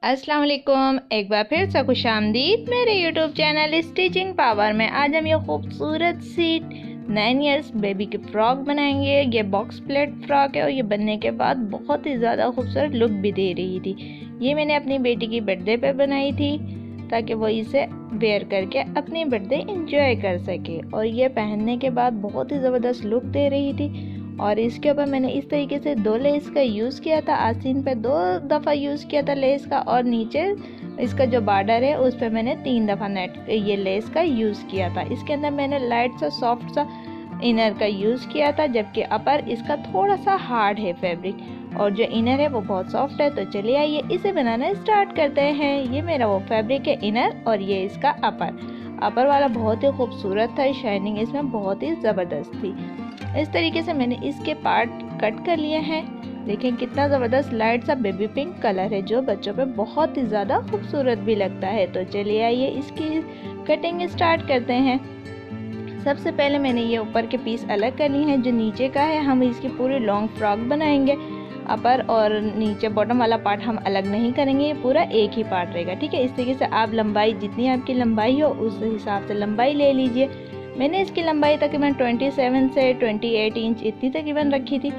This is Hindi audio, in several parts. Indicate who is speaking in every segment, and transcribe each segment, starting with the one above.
Speaker 1: अस्सलाम वालेकुम, एक बार फिर से खुशामदीद मेरे यूट्यूब चैनल स्टिचिंग पावर में। आज हम ये खूबसूरत सी 9 इयर्स बेबी की फ़्रॉक बनाएंगे। ये बॉक्स प्लेट फ़्रॉक है और ये बनने के बाद बहुत ही ज़्यादा खूबसूरत लुक भी दे रही थी। ये मैंने अपनी बेटी की बर्थडे पे बनाई थी ताकि वो इसे वेयर करके अपनी बर्थडे इंजॉय कर सके, और ये पहनने के बाद बहुत ही ज़बरदस्त लुक दे रही थी। और इसके ऊपर मैंने इस तरीके से 2 लेस का यूज़ किया था, आस्तीन पे 2 दफ़ा यूज़ किया था लेस का, और नीचे इसका जो बॉर्डर है उस पर मैंने 3 दफ़ा नेट ये लेस का यूज़ किया था। इसके अंदर मैंने लाइट सा सॉफ्ट सा इनर का यूज़ किया था, जबकि अपर इसका थोड़ा सा हार्ड है फैब्रिक, और जो इनर है वो बहुत सॉफ्ट है। तो चलिए आइए इसे बनाना स्टार्ट करते हैं। ये मेरा वो फैब्रिक है इनर, और ये इसका अपर वाला बहुत ही खूबसूरत था, शाइनिंग इसमें बहुत ही ज़बरदस्त थी। इस तरीके से मैंने इसके पार्ट कट कर लिए हैं। देखें कितना ज़बरदस्त लाइट सा बेबी पिंक कलर है, जो बच्चों पे बहुत ही ज़्यादा खूबसूरत भी लगता है। तो चलिए आइए इसकी कटिंग स्टार्ट करते हैं। सबसे पहले मैंने ये ऊपर के पीस अलग करनी है, जो नीचे का है हम इसकी पूरी लॉन्ग फ्रॉक बनाएंगे। अपर और नीचे बॉटम वाला पार्ट हम अलग नहीं करेंगे, ये पूरा एक ही पार्ट रहेगा, ठीक है। इस तरीके से आप लंबाई, जितनी आपकी लंबाई हो उस हिसाब से लंबाई ले लीजिए। मैंने इसकी लंबाई तकरीबन 27 से 28 इंच इतनी तकरीबन रखी थी।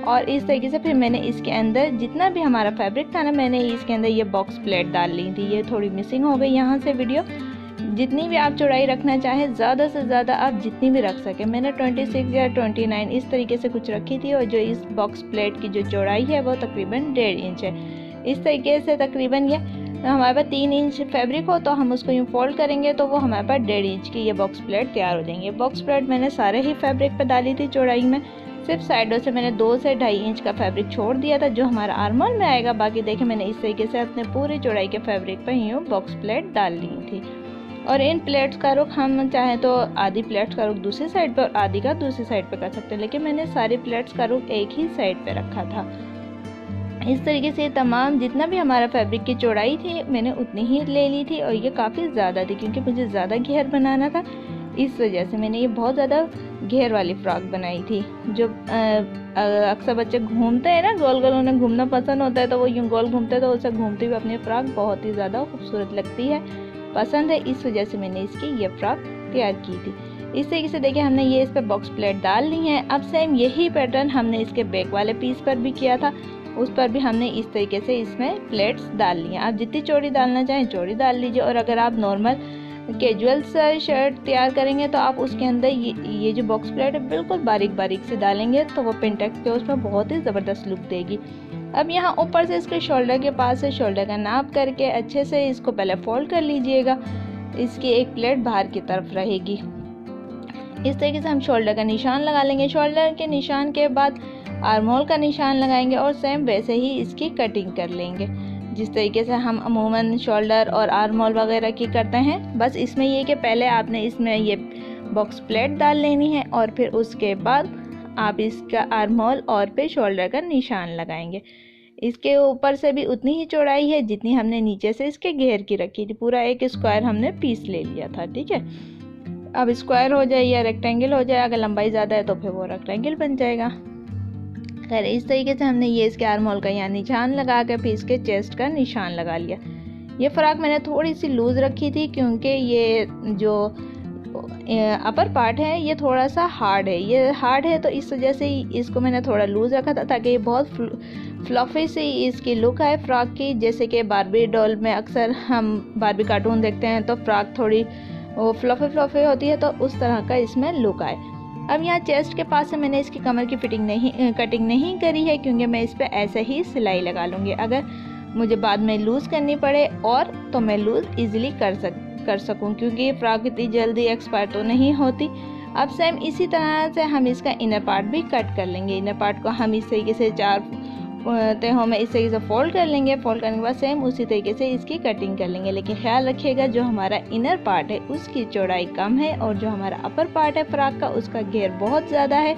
Speaker 1: और इस तरीके से फिर मैंने इसके अंदर जितना भी हमारा फैब्रिक था ना, मैंने इसके अंदर ये बॉक्स प्लेट डाल ली थी। ये थोड़ी मिसिंग हो गई यहाँ से वीडियो। जितनी भी आप चौड़ाई रखना चाहें, ज़्यादा से ज़्यादा आप जितनी भी रख सकें। मैंने 26 या 29 इस तरीके से कुछ रखी थी, और जो इस बॉक्स प्लेट की जो चौड़ाई है वो तकरीबन 1.5 इंच है। इस तरीके से तकरीबन ये हमारे पास 3 इंच फैब्रिक हो तो हम उसको यूँ फोल्ड करेंगे तो वो हमारे पास 1.5 इंच की ये बॉक्स प्लेट तैयार हो जाएंगे। बॉक्स प्लेट मैंने सारे ही फैब्रिक पर डाली थी चौड़ाई में, सिर्फ साइडों से मैंने 2 से 2.5 इंच का फैब्रिक छोड़ दिया था जो हमारा आर्मोल में आएगा। बाकी देखें मैंने इस तरीके से अपने पूरी चौड़ाई के फैब्रिक पर यूँ बॉक्स प्लेट डाल ली थी। और इन प्लेट्स का रुख हम चाहें तो आधी प्लेट्स का रुख दूसरी साइड पर और आधी का दूसरी साइड पर कर सकते हैं, लेकिन मैंने सारी प्लेट्स का रुख एक ही साइड पे रखा था। इस तरीके से तमाम जितना भी हमारा फैब्रिक की चौड़ाई थी मैंने उतनी ही ले ली थी, और ये काफ़ी ज़्यादा थी क्योंकि मुझे ज़्यादा घेर बनाना था। इस वजह से मैंने ये बहुत ज़्यादा घेर वाली फ्रॉक बनाई थी। जो अक्सर बच्चे घूमते हैं ना, गोल गोल उन्हें घूमना पसंद होता है, तो वो यूँ गोल घूमते हैं तो उसे घूमती हुई अपनी फ्रॉक बहुत ही ज़्यादा खूबसूरत लगती है, पसंद है। इस वजह से मैंने इसकी ये फ्रॉक तैयार की थी। इस तरीके से देखिए हमने ये इस पर बॉक्स प्लेट डाल ली है। अब सेम यही पैटर्न हमने इसके बैक वाले पीस पर भी किया था, उस पर भी हमने इस तरीके से इसमें प्लेट्स डाल ली हैं। आप जितनी चौड़ी डालना चाहें चौड़ी डाल लीजिए, और अगर आप नॉर्मल कैजुअल सा शर्ट तैयार करेंगे तो आप उसके अंदर ये जो बॉक्स प्लेट है बिल्कुल बारीक बारीक से डालेंगे तो वो पिंटेक्स के उसमें बहुत ही ज़बरदस्त लुक देगी। अब यहाँ ऊपर से इसके शोल्डर के पास से शोल्डर का नाप करके अच्छे से इसको पहले फोल्ड कर लीजिएगा। इसकी एक प्लेट बाहर की तरफ रहेगी। इस तरीके से हम शोल्डर का निशान लगा लेंगे। शोल्डर के निशान के बाद आर्महोल का निशान लगाएंगे, और सेम वैसे ही इसकी कटिंग कर लेंगे जिस तरीके से हम अमूमन शोल्डर और आर्महोल वगैरह की करते हैं। बस इसमें ये कि पहले आपने इसमें ये बॉक्स प्लेट डाल लेनी है, और फिर उसके बाद आप इसका आर्महोल और फिर शोल्डर का निशान लगाएंगे। इसके ऊपर से भी उतनी ही चौड़ाई है जितनी हमने नीचे से इसके घेर की रखी थी। पूरा एक स्क्वायर हमने पीस ले लिया था, ठीक है। अब स्क्वायर हो जाए या रेक्टेंगल हो जाए, अगर लंबाई ज़्यादा है तो फिर वो रेक्टेंगल बन जाएगा। खैर इस तरीके से हमने ये इसके आर्महोल का यहाँ निशान लगा कर फिर इसके चेस्ट का निशान लगा लिया। ये फ्रॉक मैंने थोड़ी सी लूज़ रखी थी क्योंकि ये जो अपर पार्ट है ये थोड़ा सा हार्ड है। ये हार्ड है तो इस वजह से इसको मैंने थोड़ा लूज़ रखा था ताकि ये बहुत फ्लफी सी इसकी लुक आए फ्रॉक की। जैसे कि बारबी डॉल में अक्सर हम बारबी कार्टून देखते हैं तो फ्रॉक थोड़ी वो फ्लफी होती है, तो उस तरह का इसमें लुक आए। अब यहाँ चेस्ट के पास से मैंने इसकी कमर की कटिंग नहीं करी है क्योंकि मैं इस पर ऐसे ही सिलाई लगा लूँगी। अगर मुझे बाद में लूज़ करनी पड़े और तो मैं लूज़ ईज़िली कर सकूं, क्योंकि ये फ्रॉक इतनी जल्दी एक्सपायर तो नहीं होती। अब सेम इसी तरह से हम इसका इनर पार्ट भी कट कर लेंगे। इनर पार्ट को हम इस तरीके से 4 तहों में इस तरीके से फोल्ड कर लेंगे। फोल्ड करने के बाद सेम उसी तरीके से इसकी कटिंग कर लेंगे, लेकिन ख्याल रखिएगा जो हमारा इनर पार्ट है उसकी चौड़ाई कम है, और जो हमारा अपर पार्ट है फ्रॉक का उसका घेर बहुत ज़्यादा है,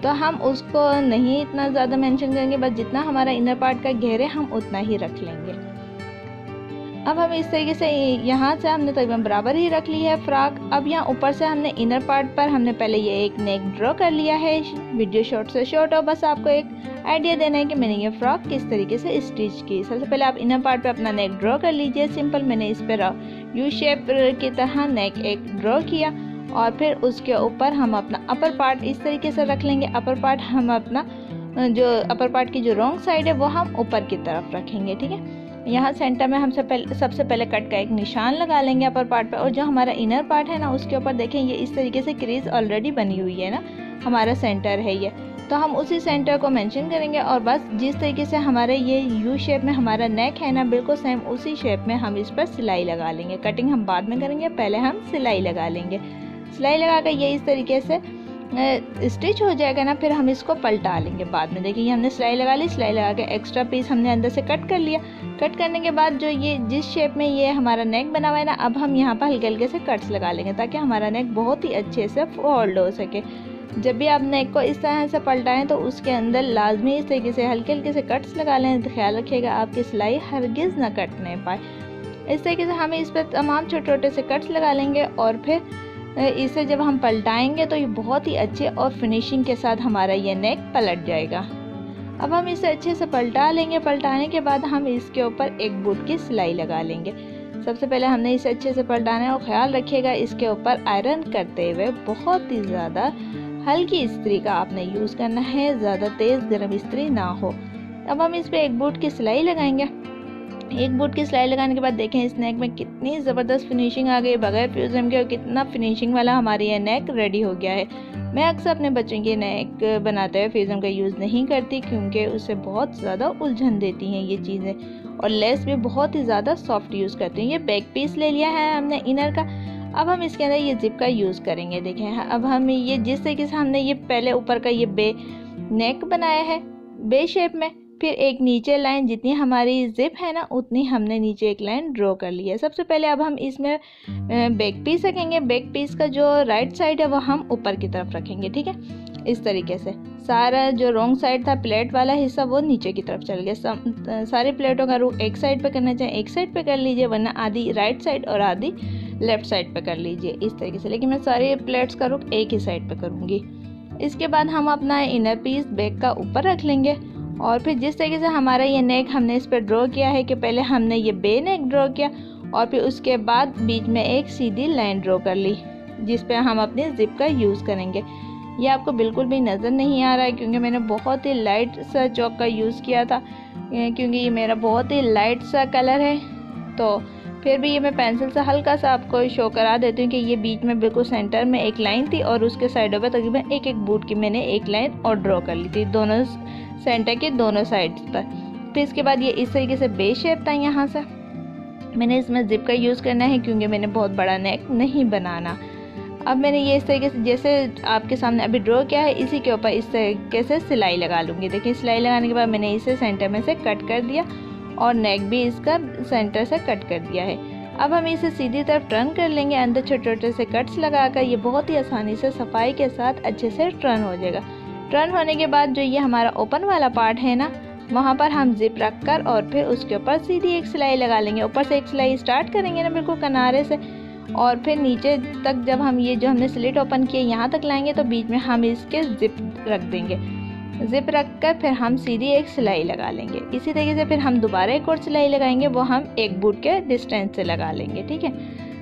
Speaker 1: तो हम उसको नहीं इतना ज़्यादा मेंशन करेंगे। बस जितना हमारा इनर पार्ट का घेर है हम उतना ही रख लेंगे। अब हम इस तरीके से यहाँ से हमने तकरीबन बराबर ही रख ली है फ्रॉक। अब यहाँ ऊपर से हमने इनर पार्ट पर हमने पहले ये एक नेक ड्रॉ कर लिया है। वीडियो शॉर्ट से शॉर्ट हो, बस आपको एक आइडिया देना है कि मैंने ये फ्रॉक किस तरीके से स्टिच की। सबसे पहले आप इनर पार्ट पे अपना नेक ड्रॉ कर लीजिए। सिंपल मैंने इस पर यू शेप की तरह नेक एक ड्रॉ किया और फिर उसके ऊपर हम अपना अपर पार्ट इस तरीके से रख लेंगे। अपर पार्ट हम अपना जो अपर पार्ट की जो रॉन्ग साइड है वो हम ऊपर की तरफ रखेंगे, ठीक है। यहाँ सेंटर में हम सबसे पहले कट का एक निशान लगा लेंगे अपर पार्ट पे। और जो हमारा इनर पार्ट है ना उसके ऊपर देखें ये इस तरीके से क्रीज ऑलरेडी बनी हुई है ना, हमारा सेंटर है ये, तो हम उसी सेंटर को मेंशन करेंगे और बस जिस तरीके से हमारे ये यू शेप में हमारा नेक है ना बिल्कुल सेम उसी शेप में हम इस पर सिलाई लगा लेंगे। कटिंग हम बाद में करेंगे, पहले हम सिलाई लगा लेंगे। सिलाई लगा कर ये इस तरीके से स्टिच हो जाएगा ना, फिर हम इसको पलटा लेंगे बाद में। देखिए हमने सिलाई लगा ली, सिलाई लगा के एक्स्ट्रा पीस हमने अंदर से कट कर लिया। कट करने के बाद जो ये जिस शेप में ये हमारा नेक बना हुआ है ना, अब हम यहाँ पर हल्के हल्के से कट्स लगा लेंगे ताकि हमारा नेक बहुत ही अच्छे से फोल्ड हो सके। जब भी आप नेक को इस तरह से पलटाएं तो उसके अंदर लाजमी इस तरीके से हल्के हल्के से कट्स लगा लें। तो ख्याल रखिएगा आपकी सिलाई हरगिज़ ना कटने पाए। इस तरीके से हम इस पर तमाम छोटे छोटे से कट्स लगा लेंगे और फिर इसे जब हम पलटाएंगे तो ये बहुत ही अच्छे और फिनिशिंग के साथ हमारा ये नेक पलट जाएगा। अब हम इसे अच्छे से पलटा लेंगे। पलटाने के बाद हम इसके ऊपर एक बूट की सिलाई लगा लेंगे। सबसे पहले हमने इसे अच्छे से पलटाना है और ख्याल रखिएगा इसके ऊपर आयरन करते हुए बहुत ही ज़्यादा हल्की इस्त्री का आपने यूज़ करना है, ज़्यादा तेज़ गर्म इस्त्री ना हो। अब हम इस पर एक बूट की सिलाई लगाएंगे। एक बूट की सिलाई लगाने के बाद देखें इस नेक में कितनी ज़बरदस्त फिनिशिंग आ गई बगैर फ्यूज़न के, और कितना फिनिशिंग वाला हमारी ये नेक रेडी हो गया है। मैं अक्सर अपने बच्चों की नेक बनाते हुए फ्यूज़न का यूज़ नहीं करती क्योंकि उससे बहुत ज़्यादा उलझन देती हैं ये चीज़ें, और लेस भी बहुत ही ज़्यादा सॉफ्ट यूज़ करती हैं। ये बैक पीस ले लिया है हमने इनर का। अब हम इसके अंदर ये जिप का यूज़ करेंगे। देखें अब हम ये जिस तरीके से हमने ये पहले ऊपर का ये बे नेक बनाया है बे शेप में, फिर एक नीचे लाइन जितनी हमारी जिप है ना उतनी हमने नीचे एक लाइन ड्रॉ कर ली है। सबसे पहले अब हम इसमें बैक पीस रखेंगे। बैक पीस का जो राइट साइड है वो हम ऊपर की तरफ रखेंगे, ठीक है। इस तरीके से सारा जो रॉन्ग साइड था प्लेट वाला हिस्सा वो नीचे की तरफ चल गया। सारी प्लेटों का रुख एक साइड पे करना चाहें एक साइड पे कर लीजिए, वरना आधी राइट साइड और आधी लेफ्ट साइड पे कर लीजिए इस तरीके से। लेकिन मैं सारी प्लेट्स का रुख एक ही साइड पे करूँगी। इसके बाद हम अपना इनर पीस बैक का ऊपर रख लेंगे और फिर जिस तरीके से हमारा ये नेक हमने इस पर ड्रॉ किया है कि पहले हमने ये बे नेक ड्रॉ किया और फिर उसके बाद बीच में एक सीधी लाइन ड्रॉ कर ली जिस पे हम अपनी जिप का यूज़ करेंगे। ये आपको बिल्कुल भी नज़र नहीं आ रहा है क्योंकि मैंने बहुत ही लाइट सा चौक का यूज़ किया था, क्योंकि ये मेरा बहुत ही लाइट सा कलर है। तो फिर भी ये मैं पेंसिल से हल्का सा आपको शो करा देती हूँ कि ये बीच में बिल्कुल सेंटर में एक लाइन थी और उसके साइडों पे तकरीबन एक एक बूट की मैंने एक लाइन और ड्रॉ कर ली थी दोनों सेंटर के दोनों साइड्स पर। फिर इसके बाद ये इस तरीके से बे शेप था। यहाँ से मैंने इसमें जिप का यूज़ करना है क्योंकि मैंने बहुत बड़ा नेक नहीं बनाना। अब मैंने ये इस तरीके से जैसे आपके सामने अभी ड्रॉ किया है इसी के ऊपर इस तरीके से सिलाई लगा लूँगी। देखिए सिलाई लगाने के बाद मैंने इसे सेंटर में से कट कर दिया और नेक भी इसका सेंटर से कट कर दिया है। अब हम इसे सीधी तरफ टर्न कर लेंगे। अंदर छोटे छोटे से कट्स लगाकर ये बहुत ही आसानी से सफाई के साथ अच्छे से टर्न हो जाएगा। टर्न होने के बाद जो ये हमारा ओपन वाला पार्ट है ना वहाँ पर हम जिप रख कर और फिर उसके ऊपर सीधी एक सिलाई लगा लेंगे। ऊपर से एक सिलाई स्टार्ट करेंगे ना बिल्कुल किनारे से, और फिर नीचे तक जब हम ये जो हमने स्लिट ओपन किए यहाँ तक लाएंगे तो बीच में हम इसके जिप रख देंगे। जिप रख कर फिर हम सीधी एक सिलाई लगा लेंगे। इसी तरीके से फिर हम दोबारा एक और सिलाई लगाएंगे, वो हम एक बूट के डिस्टेंस से लगा लेंगे, ठीक है।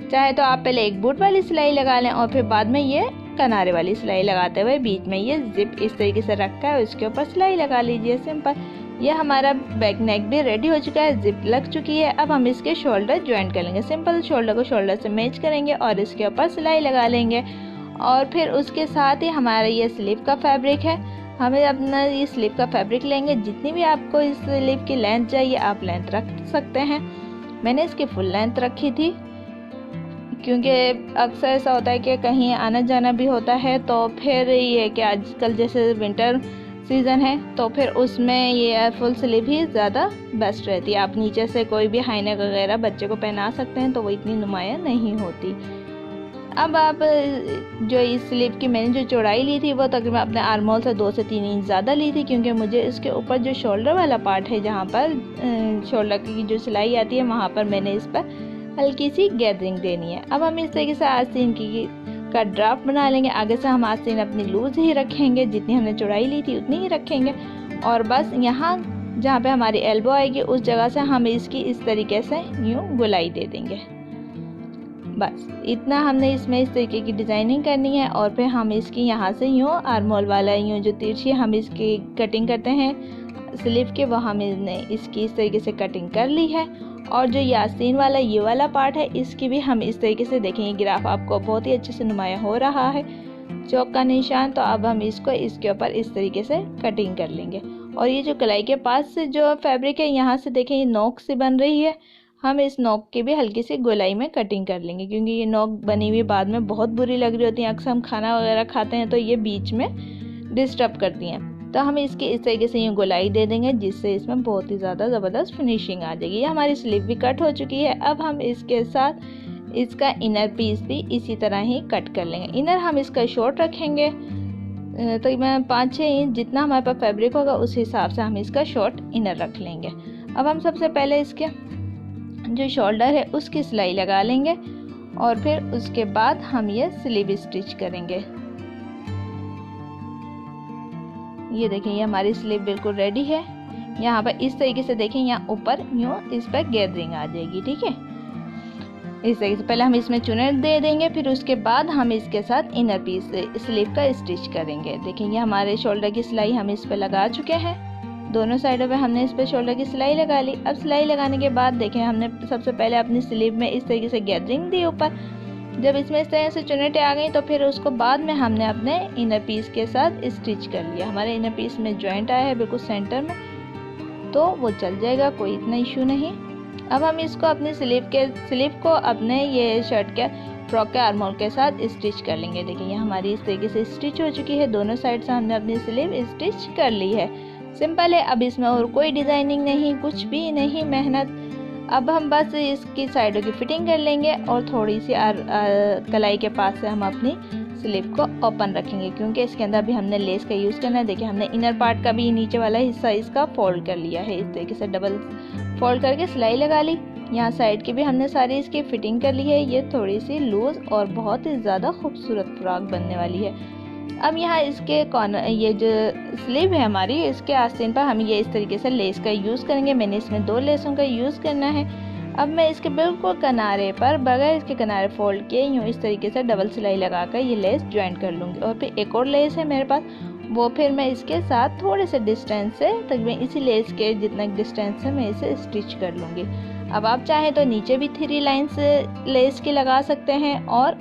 Speaker 1: चाहे तो आप पहले एक बूट वाली सिलाई लगा लें और फिर बाद में ये किनारे वाली सिलाई लगाते हुए बीच में ये जिप इस तरीके से रखा है उसके ऊपर सिलाई लगा लीजिए। सिंपल ये हमारा बैक नेक भी रेडी हो चुका है, जिप लग चुकी है। अब हम इसके शोल्डर ज्वाइंट कर लेंगे। सिंपल शोल्डर को शोल्डर से मैच करेंगे और इसके ऊपर सिलाई लगा लेंगे। और फिर उसके साथ ही हमारा ये स्लीव का फैब्रिक है, हमें अपना ये स्लीव का फैब्रिक लेंगे। जितनी भी आपको इस स्लीव की लेंथ चाहिए आप लेंथ रख सकते हैं। मैंने इसकी फुल लेंथ रखी थी क्योंकि अक्सर ऐसा होता है कि कहीं आना जाना भी होता है, तो फिर ये कि आजकल जैसे विंटर सीज़न है तो फिर उसमें ये फुल स्लीव ही ज़्यादा बेस्ट रहती है। आप नीचे से कोई भी हाई नेक वगैरह बच्चे को पहना सकते हैं तो वो इतनी नुमाया नहीं होती। अब आप जो इस स्लीव की मैंने जो चौड़ाई ली थी वो तकरीबन अपने आर्म होल से 2 से 3 इंच ज़्यादा ली थी, क्योंकि मुझे इसके ऊपर जो शोल्डर वाला पार्ट है, जहाँ पर शोल्डर की जो सिलाई आती है, वहाँ पर मैंने इस पर हल्की सी गैदरिंग देनी है। अब हम इस तरीके से आस्तीन का ड्राफ्ट बना लेंगे। आगे से हम आस्तीन अपनी लूज़ ही रखेंगे, जितनी हमने चौड़ाई ली थी उतनी ही रखेंगे, और बस यहाँ जहाँ पे हमारी एल्बो आएगी उस जगह से हम इसकी इस तरीके से यूँ गोलाई दे देंगे। बस इतना हमने इसमें इस तरीके की डिज़ाइनिंग करनी है, और फिर हम इसकी यहाँ से यूँ आर्म होल वाला यूँ जो तिरछी हम इसकी कटिंग करते हैं स्लीव के, वो हमने इसकी इस तरीके से कटिंग कर ली है। और जो ये आस्तीन वाला ये वाला पार्ट है, इसकी भी हम इस तरीके से देखेंगे। ग्राफ आपको बहुत ही अच्छे से नुमाया हो रहा है चौक का निशान। तो अब हम इसको इसके ऊपर इस तरीके से कटिंग कर लेंगे। और ये जो कलाई के पास से जो फैब्रिक है, यहाँ से देखें ये नोक से बन रही है, हम इस नोक की भी हल्की सी गोलाई में कटिंग कर लेंगे, क्योंकि ये नोक बनी हुई बाद में बहुत बुरी लग रही होती है। अक्सर हम खाना वगैरह खाते हैं तो ये बीच में डिस्टर्ब करती हैं, तो हम इसकी इस तरीके से यूँ गोलाई दे देंगे, जिससे इसमें बहुत ही ज़्यादा ज़बरदस्त फिनिशिंग आ जाएगी। ये हमारी स्लीव भी कट हो चुकी है। अब हम इसके साथ इसका इनर पीस भी इसी तरह ही कट कर लेंगे। इनर हम इसका शॉर्ट रखेंगे, तो मैं 5-6 इंच जितना हमारे पास फैब्रिक होगा उस हिसाब से हम इसका शॉर्ट इनर रख लेंगे। अब हम सबसे पहले इसके जो शोल्डर है उसकी सिलाई लगा लेंगे, और फिर उसके बाद हम ये स्लीव स्टिच करेंगे। ये देखें, ये हमारी स्लीव बिल्कुल रेडी है। यहाँ पर इस तरीके से देखें, यहाँ ऊपर यूँ इस पर गैदरिंग आ जाएगी, ठीक है। इस तरीके से पहले हम इसमें चुनट दे देंगे, फिर उसके बाद हम इसके साथ इनर पीस स्लीव का स्टिच करेंगे। देखें, ये हमारे शोल्डर की सिलाई हम इस पर लगा चुके हैं। दोनों साइडों पे हमने इस पर शोल्डर की सिलाई लगा ली। अब सिलाई लगाने के बाद देखें, हमने सबसे पहले अपनी स्लीव में इस तरीके से गैदरिंग दी ऊपर। जब इसमें इस तरह से चुनटें आ गई तो फिर उसको बाद में हमने अपने इनर पीस के साथ स्टिच कर लिया। हमारे इनर पीस में जॉइंट आया है बिल्कुल सेंटर में, तो वो चल जाएगा, कोई इतना इशू नहीं। अब हम इसको अपनी स्लीव को अपने ये शर्ट के फ्रॉक के आर्म होल के साथ स्टिच कर लेंगे। देखिए, ये हमारी इस तरीके से स्टिच हो चुकी है। दोनों साइड से हमने अपनी स्लीव स्टिच कर ली है। सिंपल है। अब इसमें और कोई डिज़ाइनिंग नहीं, कुछ भी नहीं मेहनत। अब हम बस इसकी साइडों की फिटिंग कर लेंगे, और थोड़ी सी कलाई के पास से हम अपनी स्लीव को ओपन रखेंगे, क्योंकि इसके अंदर भी हमने लेस का यूज़ करना है। देखिए, हमने इनर पार्ट का भी नीचे वाला हिस्सा इसका फोल्ड कर लिया है। इस तरीके से डबल फोल्ड करके सिलाई लगा ली। यहाँ साइड की भी हमने सारी इसकी फिटिंग कर ली है। ये थोड़ी सी लूज़ और बहुत ही ज़्यादा खूबसूरत फ्रॉक बनने वाली है। अब यहाँ इसके कॉर्नर, ये जो स्लीव है हमारी, इसके आस्तीन पर हम ये इस तरीके से लेस का यूज़ करेंगे। मैंने इसमें 2 लेसों का यूज़ करना है। अब मैं इसके बिल्कुल किनारे पर बगैर इसके किनारे फोल्ड किए यूँ इस तरीके से डबल सिलाई लगाकर ये लेस ज्वाइन कर लूँगी। और फिर एक और लेस है मेरे पास, वो फिर मैं इसके साथ थोड़े से डिस्टेंस से, तकरीबन इसी लेस के जितना डिस्टेंस से मैं इसे स्टिच कर लूँगी। अब आप चाहें तो नीचे भी 3 लाइन्स लेस की लगा सकते हैं, और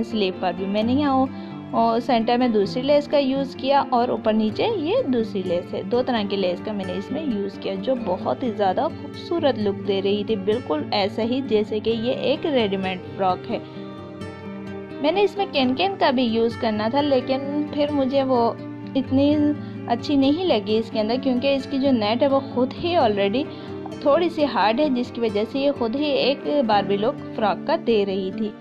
Speaker 1: स्लीव पर भी मैंने यहाँ और सेंटर में दूसरी लेस का यूज़ किया, और ऊपर नीचे ये दूसरी लेस है। 2 तरह की लेस का मैंने इसमें यूज़ किया, जो बहुत ही ज़्यादा खूबसूरत लुक दे रही थी, बिल्कुल ऐसा ही जैसे कि ये एक रेडीमेड फ्रॉक है। मैंने इसमें कैन का भी यूज़ करना था, लेकिन फिर मुझे वो इतनी अच्छी नहीं लगी इसके अंदर, क्योंकि इसकी जो नेट है वो खुद ही ऑलरेडी थोड़ी सी हार्ड है, जिसकी वजह से ये खुद ही एक बारबी लुक फ्रॉक का दे रही थी।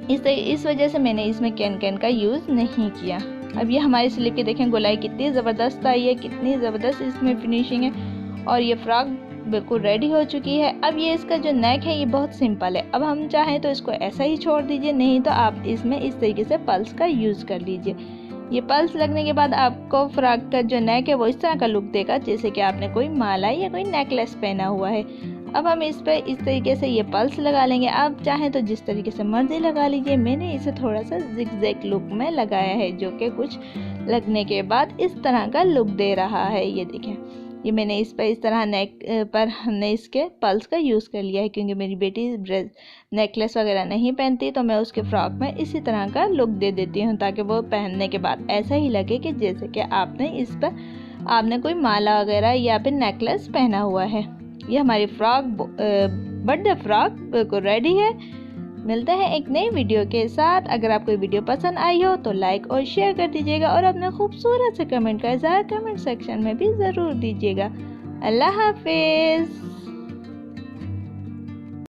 Speaker 1: इस वजह से मैंने इसमें कैन का यूज़ नहीं किया। अब ये हमारी स्लीव की देखें गोलाई कितनी ज़बरदस्त आई है, कितनी ज़बरदस्त इसमें फिनिशिंग है, और ये फ्रॉक बिल्कुल रेडी हो चुकी है। अब ये इसका जो नेक है ये बहुत सिंपल है। अब हम चाहें तो इसको ऐसा ही छोड़ दीजिए, नहीं तो आप इसमें इस तरीके से पल्स का यूज़ कर लीजिए। ये पल्स लगने के बाद आपको फ्रॉक का जो नेक है वो इस तरह का लुक देगा, जैसे कि आपने कोई माला या कोई नेकलेस पहना हुआ है। अब हम इस पर इस तरीके से ये पल्स लगा लेंगे। आप चाहें तो जिस तरीके से मर्जी लगा लीजिए। मैंने इसे थोड़ा सा जिगजैग लुक में लगाया है, जो कि कुछ लगने के बाद इस तरह का लुक दे रहा है। ये देखें, ये मैंने इस पर इस तरह नेक पर हमने इसके पल्स का यूज़ कर लिया है, क्योंकि मेरी बेटी नेकलेस वगैरह नहीं पहनती, तो मैं उसके फ्रॉक में इसी तरह का लुक दे देती हूँ, ताकि वो पहनने के बाद ऐसा ही लगे कि जैसे कि आपने कोई माला वगैरह या फिर नेकलेस पहना हुआ है। ये हमारी फ्रॉक बर्थडे फ्रॉक बिल्कुल रेडी है। मिलते हैं एक नई वीडियो के साथ। अगर आपको वीडियो पसंद आई हो तो लाइक और शेयर कर दीजिएगा, और अपने खूबसूरत से कमेंट का इज़हार कमेंट सेक्शन में भी ज़रूर दीजिएगा। अल्लाह हाफिज़।